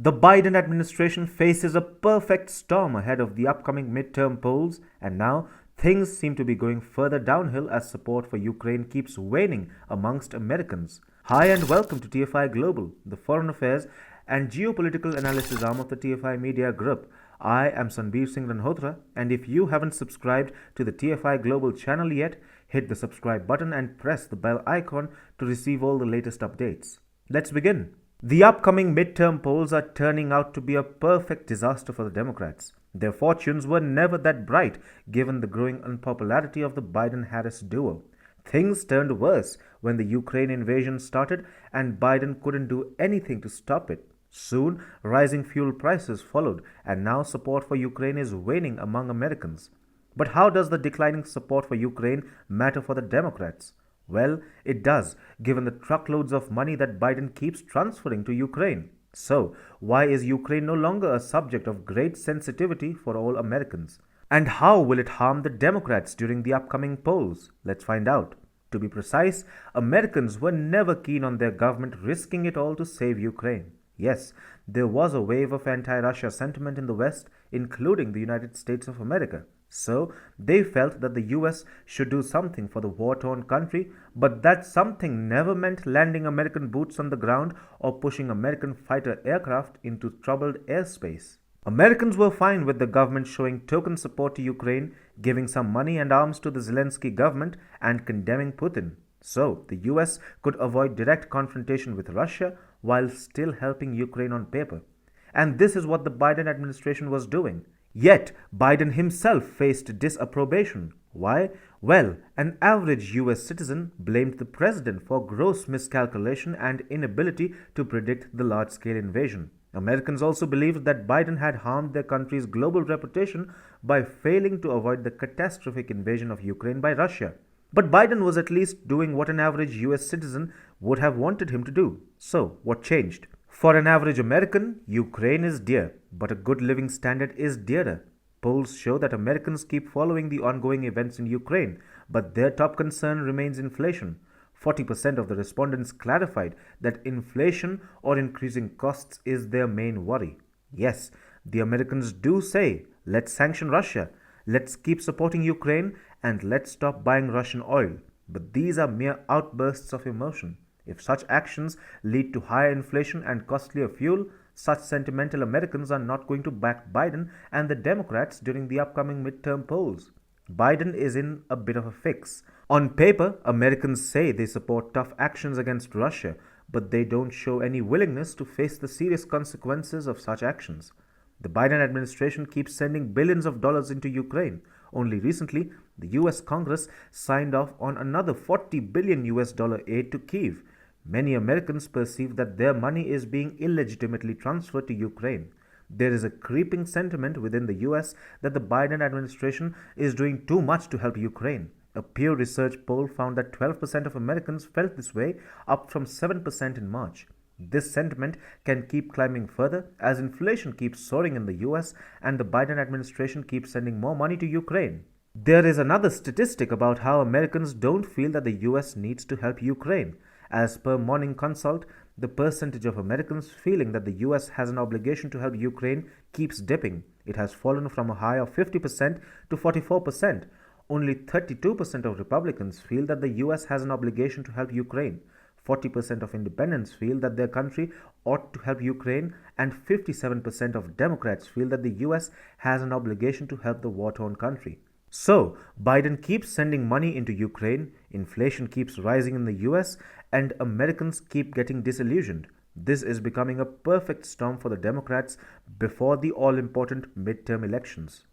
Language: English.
The Biden administration faces a perfect storm ahead of the upcoming midterm polls, and now things seem to be going further downhill as support for Ukraine keeps waning amongst Americans. Hi and welcome to TFI Global, the foreign affairs and geopolitical analysis arm of the TFI Media Group. I am Sanbir Singh Ranhotra, and if you haven't subscribed to the TFI Global channel yet, hit the subscribe button and press the bell icon to receive all the latest updates. Let's begin. The upcoming midterm polls are turning out to be a perfect disaster for the Democrats. Their fortunes were never that bright given the growing unpopularity of the Biden-Harris duo. Things turned worse when the Ukraine invasion started and Biden couldn't do anything to stop it. Soon, rising fuel prices followed, and now support for Ukraine is waning among Americans. But how does the declining support for Ukraine matter for the Democrats? Well, it does, given the truckloads of money that Biden keeps transferring to Ukraine. So, why is Ukraine no longer a subject of great sensitivity for all Americans? And how will it harm the Democrats during the upcoming polls? Let's find out. To be precise, Americans were never keen on their government risking it all to save Ukraine. Yes, there was a wave of anti-Russia sentiment in the West, including the United States of America. So, they felt that the US should do something for the war-torn country, but that something never meant landing American boots on the ground or pushing American fighter aircraft into troubled airspace. Americans were fine with the government showing token support to Ukraine, giving some money and arms to the Zelensky government, and condemning Putin. So, the US could avoid direct confrontation with Russia while still helping Ukraine on paper. And this is what the Biden administration was doing. Yet, Biden himself faced disapprobation. Why? Well, an average US citizen blamed the president for gross miscalculation and inability to predict the large-scale invasion. Americans also believed that Biden had harmed their country's global reputation by failing to avoid the catastrophic invasion of Ukraine by Russia. But Biden was at least doing what an average US citizen would have wanted him to do. So, what changed? For an average American, Ukraine is dear, but a good living standard is dearer. Polls show that Americans keep following the ongoing events in Ukraine, but their top concern remains inflation. 40% of the respondents clarified that inflation or increasing costs is their main worry. Yes, the Americans do say, let's sanction Russia, let's keep supporting Ukraine, and let's stop buying Russian oil. But these are mere outbursts of emotion. If such actions lead to higher inflation and costlier fuel, such sentimental Americans are not going to back Biden and the Democrats during the upcoming midterm polls. Biden is in a bit of a fix. On paper, Americans say they support tough actions against Russia, but they don't show any willingness to face the serious consequences of such actions. The Biden administration keeps sending billions of dollars into Ukraine. Only recently, the US Congress signed off on another $40 billion aid to Kyiv. Many Americans perceive that their money is being illegitimately transferred to Ukraine. There is a creeping sentiment within the US that the Biden administration is doing too much to help Ukraine. A Pew Research poll found that 12% of Americans felt this way, up from 7% in March. This sentiment can keep climbing further as inflation keeps soaring in the US and the Biden administration keeps sending more money to Ukraine. There is another statistic about how Americans don't feel that the US needs to help Ukraine. As per Morning Consult, the percentage of Americans feeling that the US has an obligation to help Ukraine keeps dipping. It has fallen from a high of 50% to 44%. Only 32% of Republicans feel that the US has an obligation to help Ukraine. 40% of independents feel that their country ought to help Ukraine, and 57% of Democrats feel that the US has an obligation to help the war-torn country. So, Biden keeps sending money into Ukraine, inflation keeps rising in the US, and Americans keep getting disillusioned. This is becoming a perfect storm for the Democrats before the all-important midterm elections.